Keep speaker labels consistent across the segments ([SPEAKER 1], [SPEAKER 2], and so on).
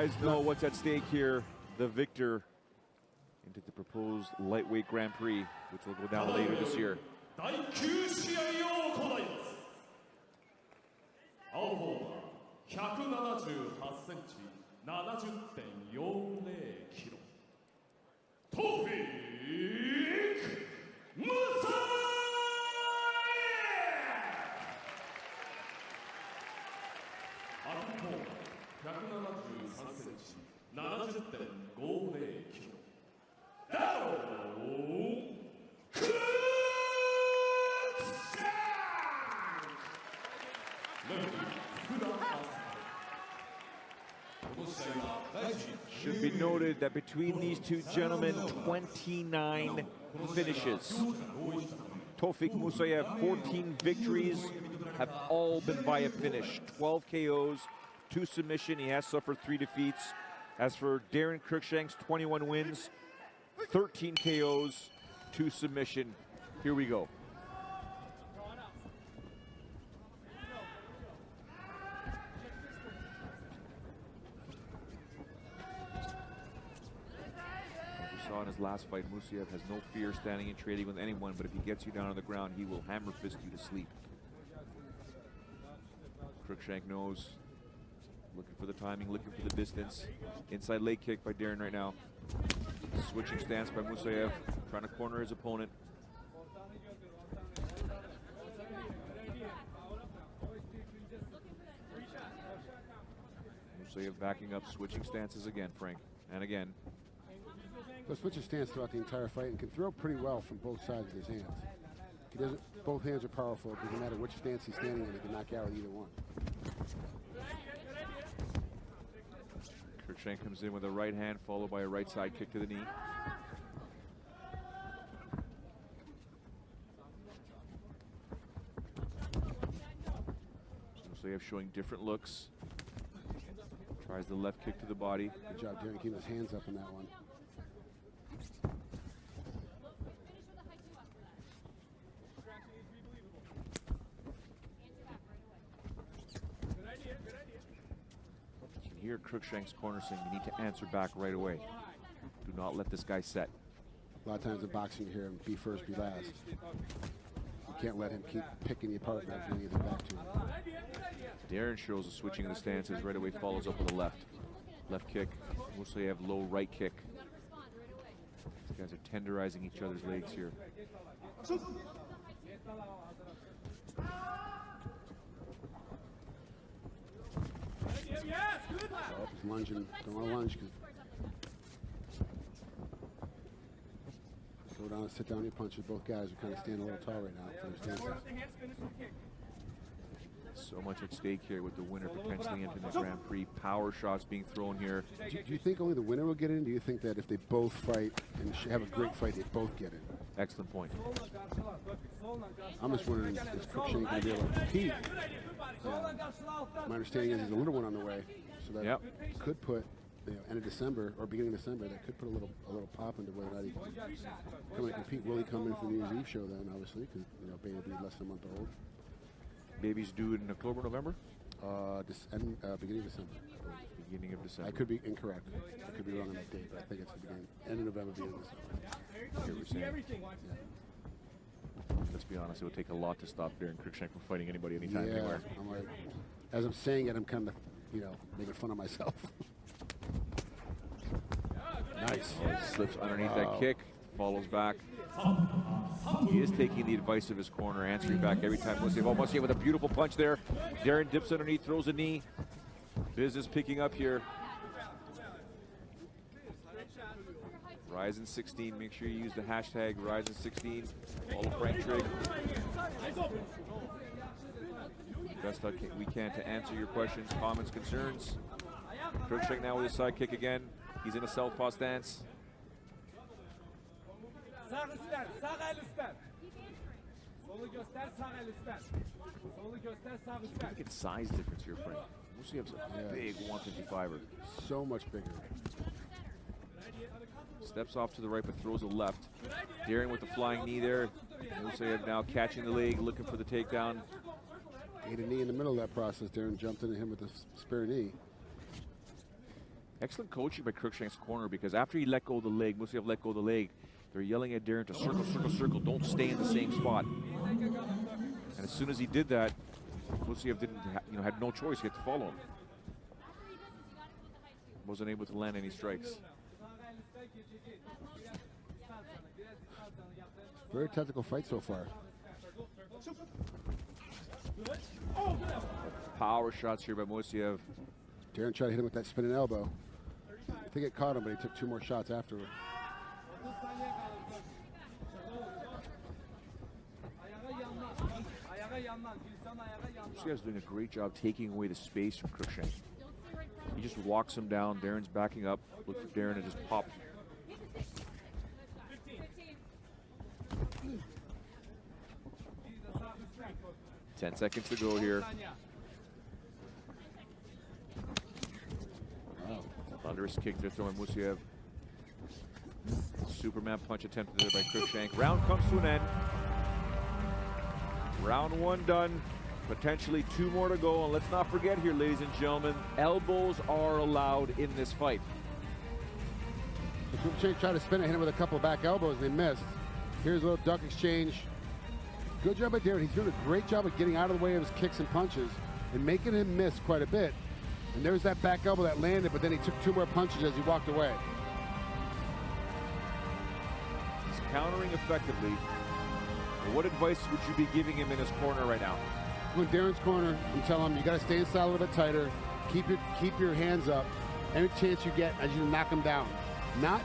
[SPEAKER 1] guys know what's at stake here. The victor into the proposed lightweight Grand Prix, which will go down later this year.
[SPEAKER 2] Tofiq Musayev! Atıb 173cm 70.50kg Daron
[SPEAKER 1] Should be noted that between these two gentlemen, 29 finishes. Tofiq Musayev, 14 victories, have all been via finish. 12 KOs, 2 submission. He has suffered 3 defeats. As for Daron Cruicshank's 21 wins, 13 KOs, 2 submission. Here we go. In his last fight, Musayev has no fear standing and trading with anyone, but if he gets you down on the ground, he will hammer fist you to sleep. Cruicshank knows, looking for the timing, looking for the distance. Inside leg kick by Daron right now. Switching stance by Musayev, trying to corner his opponent. Musayev backing up, switching stances again, Frank, and again.
[SPEAKER 3] He'll switch his stance throughout the entire fight and can throw pretty well from both sides of his hands. He doesn't. Both hands are powerful. It doesn't matter which stance he's standing in. He can knock you out with either one.
[SPEAKER 1] Cruicshank comes in with a right hand followed by a right side kick to the knee. Musayev showing different looks. Tries the left kick to the body.
[SPEAKER 3] Good job, Daron, keeping his hands up in that one. Here, Cruikshank's corner saying you need to answer back right away. Do not let this guy set. A lot of times in boxing you hear him be first, be last. You can't let him keep picking you apart and not doing anything back to him.
[SPEAKER 1] Daron shows the switching of the stances, right away follows up with a left. Left kick, Musayev low right kick. These guys are tenderizing each other's legs here.
[SPEAKER 3] Oh, he's lunging. Don't want to lunge because go down and sit down your punches. Both guys are kind of standing a little tall right now for their stances.
[SPEAKER 1] So much at stake here with the winner potentially entering the Grand Prix. Power shots being thrown here.
[SPEAKER 3] Do you think only the winner will get in? Do you think that if they both fight and have a great fight, they both get in?
[SPEAKER 1] Excellent point.
[SPEAKER 3] I'm just wondering, is Cruikshank going to be able to compete? My understanding is he's a little one on the way, so that could put, end of December or beginning of December, that could put a little pop into whether or not he can come and compete. Will he come in for the New Year's Eve show then? Obviously, because baby will be less than a month old.
[SPEAKER 1] Baby's due in October, November?
[SPEAKER 3] Beginning of December.
[SPEAKER 1] Beginning of December.
[SPEAKER 3] I could be incorrect. I could be wrong on that date, but I think it's the beginning. End of November, beginning of December.
[SPEAKER 1] Let's be honest, it would take a lot to stop Daron Cruikshank from fighting anybody anytime, anywhere.
[SPEAKER 3] I'm like, as I'm saying it, I'm kind of, making fun of myself.
[SPEAKER 1] Nice. Slips underneath that kick, follows back. He is taking the advice of his corner, answering back every time. Musayev with a beautiful punch there. Daron dips underneath, throws a knee. Business picking up here. Ryzen16, make sure you use the hashtag Ryzen16. Follow Frank Trigg. Best we can to answer your questions, comments, concerns. Cruikshank now with his side kick again. He's in a southpaw stance. Look at size difference here, Frank. Musayev's a big 155er.
[SPEAKER 3] So much bigger.
[SPEAKER 1] Steps off to the right but throws a left. Daron with the flying knee there. Musayev now catching the leg, looking for the takedown.
[SPEAKER 3] Ate a knee in the middle of that process. Daron jumped into him with a spare knee.
[SPEAKER 1] Excellent coaching by Cruikshank's corner, because after he let go of the leg, Musayev let go of the leg, they're yelling at Daron to circle, circle, circle. Don't stay in the same spot. And as soon as he did that, Musayev didn't, had no choice. He had to follow him. Wasn't able to land any strikes.
[SPEAKER 3] Very technical fight so far.
[SPEAKER 1] Power shots here by Musayev.
[SPEAKER 3] Daron tried to hit him with that spinning elbow. I think it caught him, but he took 2 more shots afterward.
[SPEAKER 1] Musayev's doing a great job taking away the space from Cruikshank. He just walks him down. Daron's backing up. Look for Daron to just pop. Ten seconds to go here.
[SPEAKER 3] Wow.
[SPEAKER 1] Thunderous kick they're throwing Musayev. Superman punch attempted there by Cruikshank. Round comes to an end. Round 1 done. Potentially 2 more to go. And let's not forget here, ladies and gentlemen, elbows are allowed in this fight.
[SPEAKER 3] Cruikshank tried to spin it, hit him with a couple of back elbows, and they missed. Here's a little duck exchange. Good job by Daron. He's doing a great job of getting out of the way of his kicks and punches and making him miss quite a bit. And there's that back elbow that landed, but then he took 2 more punches as he walked away.
[SPEAKER 1] He's countering effectively. But what advice would you be giving him in his corner right now?
[SPEAKER 3] Go in Daron's corner and tell him you got to stay inside a little bit tighter. Keep your hands up. Any chance you get as you knock him down. Not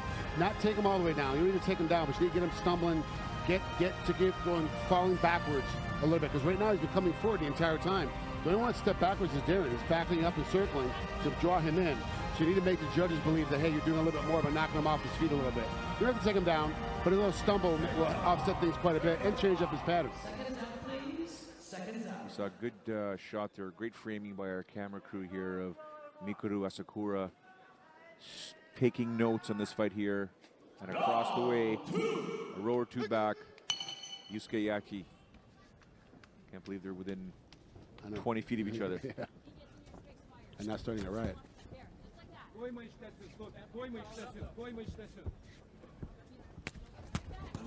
[SPEAKER 3] take him all the way down. You don't need to take him down, but you need to get him stumbling. Get going, falling backwards a little bit, because right now he's been coming forward the entire time. The only one to step backwards is Daron. He's backing up and circling to draw him in. So you need to make the judges believe that, hey, you're doing a little bit more by knocking him off his feet a little bit. You don't have to take him down, but a little stumble will offset things quite a bit and change up his pattern.
[SPEAKER 1] We saw a good shot there. Great framing by our camera crew here of Mikuru Asakura taking notes on this fight here. And across the way, a row or 2 back, Yusuke Yaki. Can't believe they're within 20 feet of each other.
[SPEAKER 3] Yeah. And not starting a riot.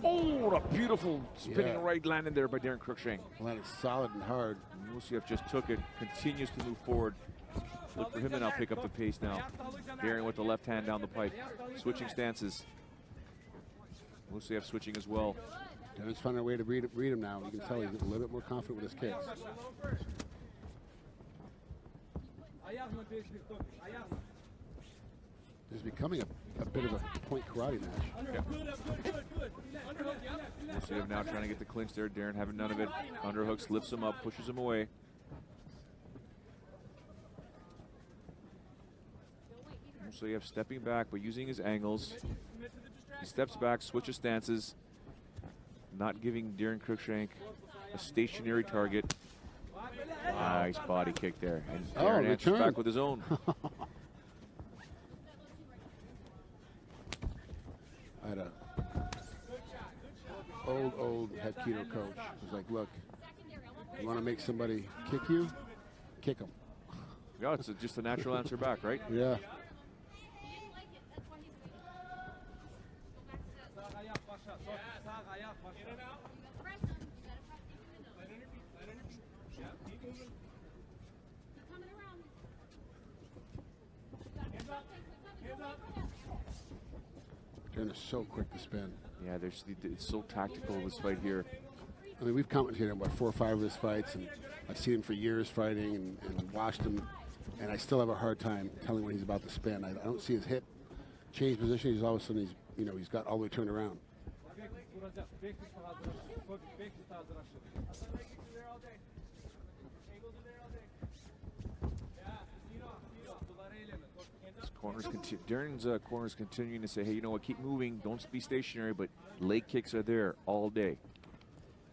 [SPEAKER 1] Oh, what a beautiful spinning right landed there by Daron Cruikshank.
[SPEAKER 3] Landed solid and hard.
[SPEAKER 1] Musayev just took it, continues to move forward. Look for him to now pick up the pace now. Daron with the left hand down the pipe. Switching stances. Musayev switching as well.
[SPEAKER 3] Daron's finding a way to read him now. You can tell he's a little bit more confident with his kicks. This is becoming a bit of a point karate match.
[SPEAKER 1] Yeah. Musayev now trying to get the clinch there. Daron having none of it. Underhooks, lifts him up, pushes him away. Musayev stepping back, but using his angles. He steps back, switches stances, not giving Daron Cruikshank a stationary target. Nice body kick there. And Daron answers back with his own.
[SPEAKER 3] I had a old head keto coach who's like, look, you want to make somebody kick you? Kick them.
[SPEAKER 1] Yeah, it's just a natural answer back, right?
[SPEAKER 3] Yeah. Daron is so quick to spin.
[SPEAKER 1] Yeah, it's so tactical, this fight here.
[SPEAKER 3] I mean, we've commentated on about 4 or 5 of his fights, and I've seen him for years fighting and watched him, and I still have a hard time telling when he's about to spin. I don't see his hip change position. He's all of a sudden, he's got all the way turned around.
[SPEAKER 1] Daron's corner is continuing to say, hey, you know what, keep moving, don't be stationary, but leg kicks are there all day.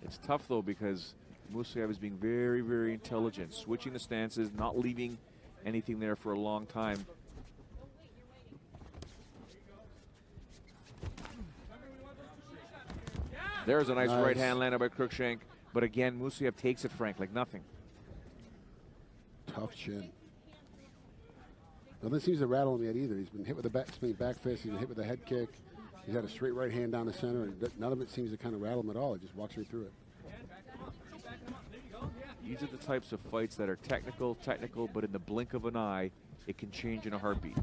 [SPEAKER 1] It's tough, though, because Musayev is being very, very intelligent, switching the stances, not leaving anything there for a long time. There's a nice right hand landed by Cruikshank, but again, Musayev takes it, Frank, like nothing.
[SPEAKER 3] Tough chin. Nothing seems to rattle him yet either. He's been hit with a spinning back fist. He's been hit with a head kick. He's had a straight right hand down the center, and none of it seems to kind of rattle him at all. He just walks right through it.
[SPEAKER 1] These are the types of fights that are technical, but in the blink of an eye, it can change in a heartbeat.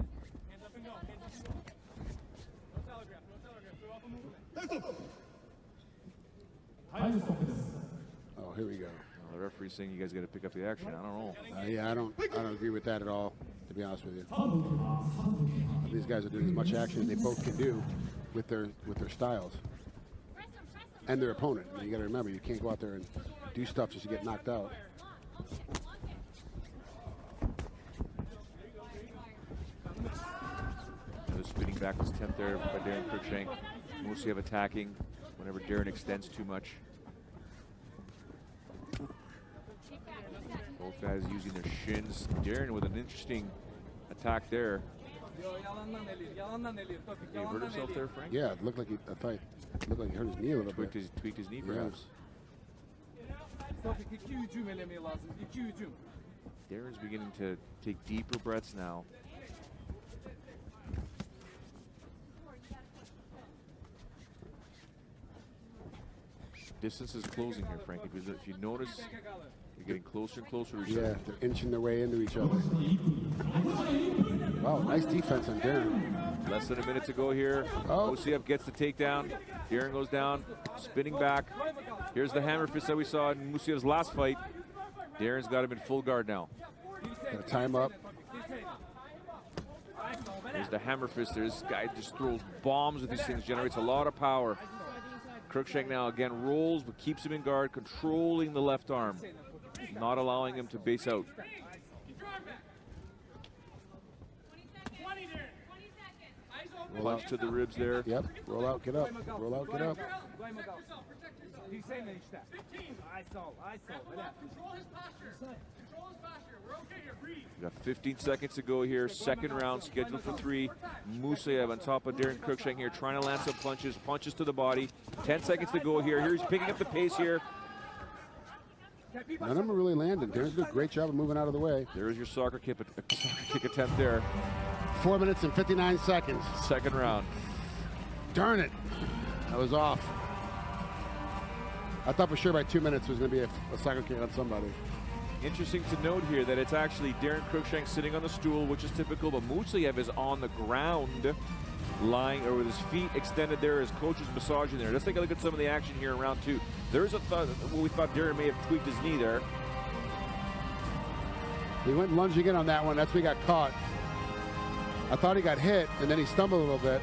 [SPEAKER 3] Oh, here we go.
[SPEAKER 1] Well, the referee's saying you guys got to pick up the action. I don't know.
[SPEAKER 3] Yeah, I don't agree with that at all, to be honest with you. These guys are doing as much action as they both can do with their styles and their opponent. And you got to remember, you can't go out there and do stuff just to get knocked out.
[SPEAKER 1] Another spinning backwards attempt there by Daron Cruicshank. Musayev attacking whenever Daron extends too much. Both guys using their shins. Daron with an interesting attack there. He hurt himself there, Frank?
[SPEAKER 3] Yeah, it looked like he hurt his knee a little bit.
[SPEAKER 1] Tweaked his knee, perhaps. Daron's beginning to take deeper breaths now. Distance is closing here, Frank. If you notice, you're getting closer and closer to each other.
[SPEAKER 3] Yeah, they're inching their way into each other. Wow, nice defense on Daron.
[SPEAKER 1] Less than a minute to go here. Musayev gets the takedown. Daron goes down, spinning back. Here's the hammer fist that we saw in Musayev's last fight. Daron's got him in full guard now.
[SPEAKER 3] Got to time up.
[SPEAKER 1] There's the hammer fist. This guy just throws bombs with these things, generates a lot of power. Cruicshank now again rolls, but keeps him in guard, controlling the left arm, not allowing him to base out. Punch to the ribs there.
[SPEAKER 3] Yep, roll out, get up. Roll out, get up.
[SPEAKER 1] We got 15 seconds to go here. Second round scheduled for 3. Musayev on top of Daron Cruicshank here, trying to land some punches. Punches to the body. 10 seconds to go here. He's picking up the pace here.
[SPEAKER 3] None of them are really landing. Daron's doing a great job of moving out of the way.
[SPEAKER 1] There is your soccer kick attempt there.
[SPEAKER 3] 4 minutes and 59 seconds.
[SPEAKER 1] Second round.
[SPEAKER 3] Darn it. That was off. I thought for sure by 2 minutes there was going to be a soccer kick on somebody.
[SPEAKER 1] Interesting to note here that it's actually Daron Cruicshank sitting on the stool, which is typical, but Musayev is on the ground, lying or with his feet extended there. His coach is massaging there. Let's take a look at some of the action here in round 2. There's a thought, we thought Daron may have tweaked his knee there.
[SPEAKER 3] He went lunging in on that one. That's where he got caught. I thought he got hit, and then he stumbled a little bit.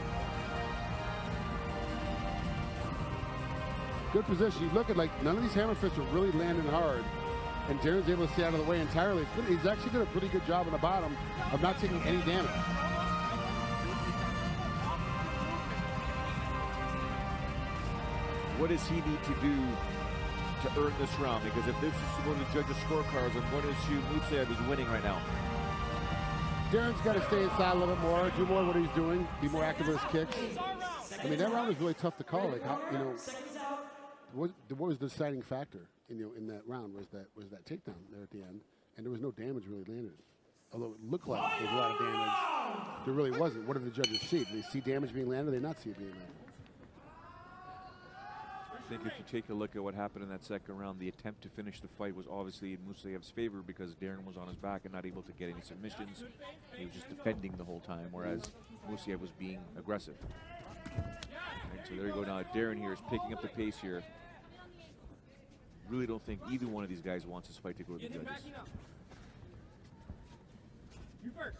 [SPEAKER 3] Good position. You look at, like, none of these hammer fists are really landing hard, and Daron's able to stay out of the way entirely. He's actually done a pretty good job on the bottom of not taking any damage.
[SPEAKER 1] What does he need to do to earn this round? Because if this is one of the judges' scorecards, I'm going to assume Musayev is winning right now.
[SPEAKER 3] Daron's got to stay inside a little bit more, do more of what he's doing, be more active with his kicks. I mean, that round was really tough to call. Like, how, you know, what was the deciding factor, in that round was that takedown there at the end, and there was no damage really landed. Although it looked like there was a lot of damage, there really wasn't. What did the judges see? Did they see damage being landed? Did they not see it being landed?
[SPEAKER 1] I think if you take a look at what happened in that second round, the attempt to finish the fight was obviously in Musayev's favor because Daron was on his back and not able to get any submissions. He was just defending the whole time, whereas Musayev was being aggressive. And so there you go now. Daron here is picking up the pace here. Really don't think either one of these guys wants this fight to go to the judges. You first.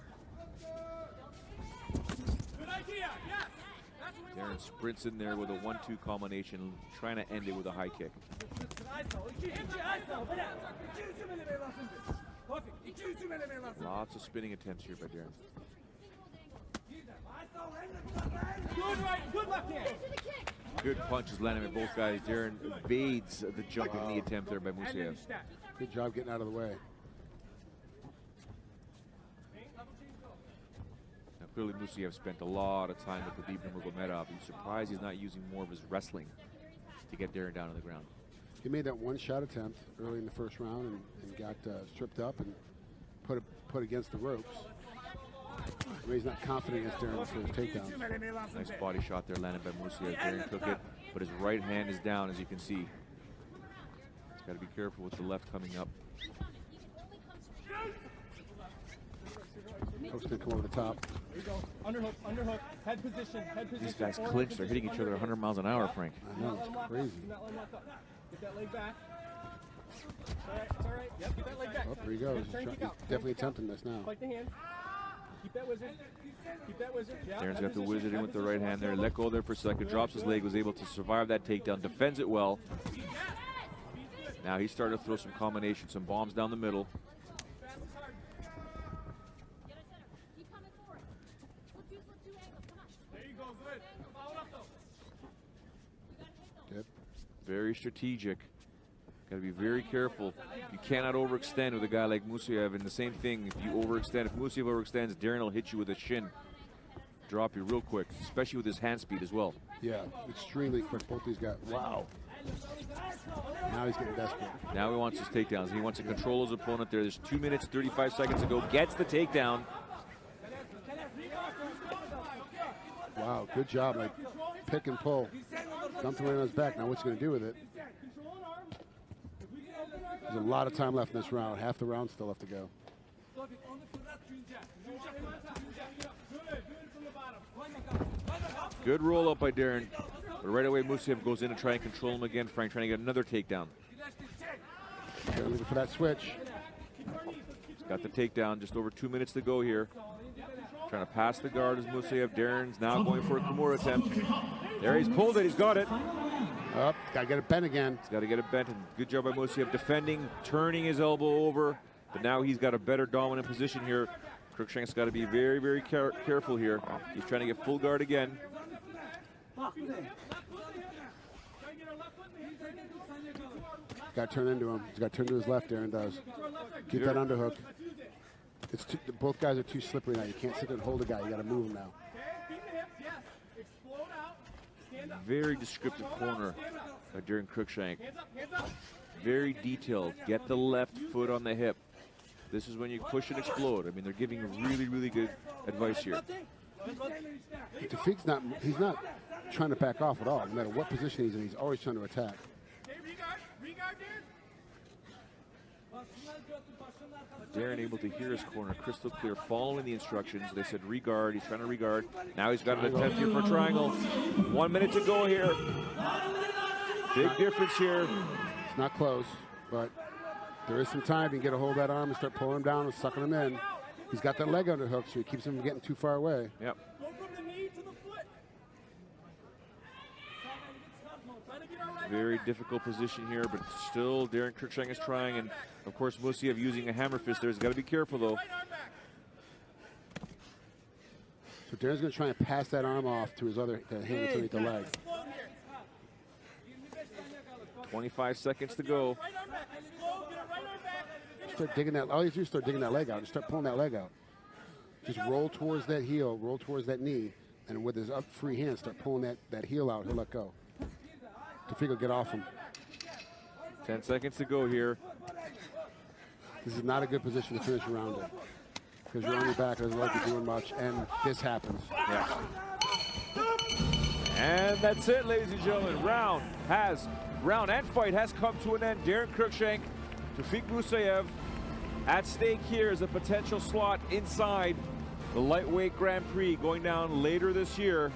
[SPEAKER 1] Good idea. Yes. Daron sprints in there with a 1-2 combination, trying to end it with a high kick. Lots of spinning attempts here by Daron. Good left hand. Good punches landing by both guys. Daron evades the jumping knee attempt there by Musayev.
[SPEAKER 3] Good job getting out of the way.
[SPEAKER 1] Now clearly Musayev spent a lot of time with the Khabib Nurmagomedov. He's surprised he's not using more of his wrestling to get Daron down to the ground.
[SPEAKER 3] He made that one shot attempt early in the first round and got stripped up and put against the ropes. He's not confident against Daron for his takedowns.
[SPEAKER 1] Nice body shot there landed by Musayev. Daron took it, but his right hand is down, as you can see. He's got to be careful with the left coming up.
[SPEAKER 3] Hook's gonna come over the top.
[SPEAKER 2] There you go. Underhook, underhook, head position, head position.
[SPEAKER 1] These guys clinch. They're hitting each other 100 miles an hour, Frank.
[SPEAKER 3] I know, it's crazy.
[SPEAKER 2] Get that leg back. It's all right, it's all right. Yep, get that leg back.
[SPEAKER 3] Oh, there he goes. He's definitely attempting this now.
[SPEAKER 2] Fight the hand. Keep that wizard. Keep that wizard. Yeah,
[SPEAKER 1] Daron's got the wizard in with the right hand there. Let go there for a second. Drops his leg. Was able to survive that takedown. Defends it well. Now he's starting to throw some combinations, some bombs down the middle. Very strategic. Got to be very careful. You cannot overextend with a guy like Musayev. And the same thing, if you overextend, if Musayev overextends, Daron will hit you with a shin. Drop you real quick, especially with his hand speed as well.
[SPEAKER 3] Yeah, extremely quick. Both these guys. Wow. Now he's getting desperate.
[SPEAKER 1] Now he wants his takedowns. He wants to control his opponent there. There's 2 minutes, 35 seconds to go. Gets the takedown.
[SPEAKER 3] Wow, good job. Like, pick and pull. Dumped away on his back. Now what's he going to do with it? There's a lot of time left in this round. Half the round still left to go.
[SPEAKER 1] Good roll up by Daron. But right away, Musayev goes in to try and control him again. Frank trying to get another takedown.
[SPEAKER 3] Looking for that switch.
[SPEAKER 1] He's got the takedown. Just over 2 minutes to go here. Trying to pass the guard as Musayev. Daron's now going for a Kimura attempt. There, he's pulled it. He's got it.
[SPEAKER 3] Up, got to get it bent again.
[SPEAKER 1] He's got to get it bent, and good job by Musayev defending, turning his elbow over. But now he's got a better dominant position here. Cruikshank's got to be very, very careful here. He's trying to get full guard again.
[SPEAKER 3] Got to turn into him. He's got to turn to his left, Daron does. Keep that underhook. It's too, both guys are too slippery now. You can't sit there and hold a guy. You got to move him now.
[SPEAKER 1] Very descriptive corner by Daron Cruikshank. Very detailed. Get the left foot on the hip. This is when you push and explode. I mean, they're giving really, really good advice here.
[SPEAKER 3] Tofiq's he's not trying to back off at all. No matter what position he's in, he's always trying to attack.
[SPEAKER 1] Daron able to hear his corner crystal clear, following the instructions. They said regard. He's trying to regard. Now he's got an attempt here for a triangle. 1 minute to go here. Big difference here.
[SPEAKER 3] It's not close, but there is some time. You can get a hold of that arm and start pulling him down and sucking him in. He's got that leg underhook, so he keeps him from getting too far away.
[SPEAKER 1] Yep. Very difficult position here, but still Daron Cruikshank is trying, and of course Musayev using a hammer fist there. He's got to be careful though.
[SPEAKER 3] So Daron's going to try and pass that arm off to his other hand that's underneath the leg.
[SPEAKER 1] 25 seconds to go.
[SPEAKER 3] Start digging that. All you do is start digging that leg out. Just start pulling that leg out. Just roll towards that heel, roll towards that knee, and with his up free hand, start pulling that heel out. He'll let go. Tofiq will get off him.
[SPEAKER 1] 10 seconds to go here.
[SPEAKER 3] This is not a good position to finish around in, because you're on your back, doesn't like you doing much, and this happens.
[SPEAKER 1] Yeah. And that's it, ladies and gentlemen. Round and fight has come to an end. Daron Cruikshank, Tofiq Musayev. At stake here is a potential slot inside the lightweight Grand Prix going down later this year.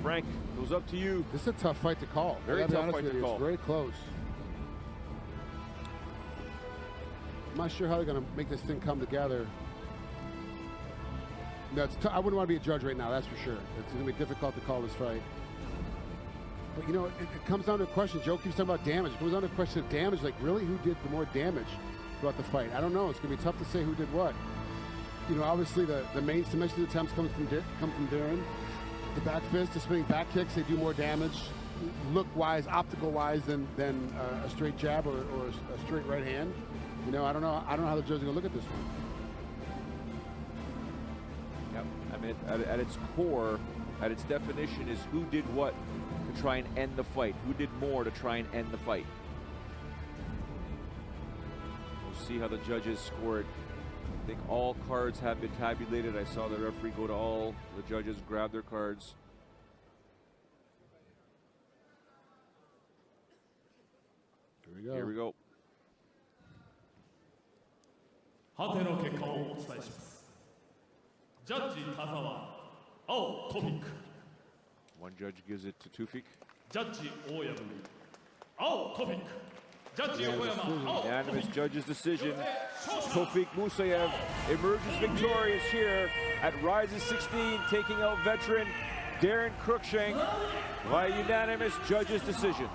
[SPEAKER 1] Frank, it was up to you.
[SPEAKER 3] This is a tough fight to call.
[SPEAKER 1] Very tough fight to call.
[SPEAKER 3] It's very close. I'm not sure how they're going to make this thing come together. No, I wouldn't want to be a judge right now, that's for sure. It's going to be difficult to call this fight. But, you know, it comes down to a question. Joe keeps talking about damage. It comes down to a question of damage. Like, really, who did the more damage throughout the fight? I don't know. It's going to be tough to say who did what. You know, obviously, the main submission attempts come from Daron. The back fist, the spinning back kicks, they do more damage, look-wise, optical-wise, than a straight jab or a straight right hand. You know, I don't know how the judges are going to look at this one.
[SPEAKER 1] Yep. I mean, at its core, at its definition, is who did what to try and end the fight. Who did more to try and end the fight. We'll see how the judges score it I think all cards have been tabulated. I saw the referee go to all the judges, grab their cards.
[SPEAKER 3] Here we go.
[SPEAKER 1] Here we go.
[SPEAKER 4] 判定の結果をお伝えします。ジャッジ田沢、青トピック。
[SPEAKER 1] One judge gives it to Tofiq.
[SPEAKER 4] ジャッジ大藪、青トピック。ジャッジ横山、青
[SPEAKER 1] Unanimous judge's decision. Tofiq Musayev emerges victorious here at Rises 16, taking out veteran Daron Cruicshank by unanimous judge's decision.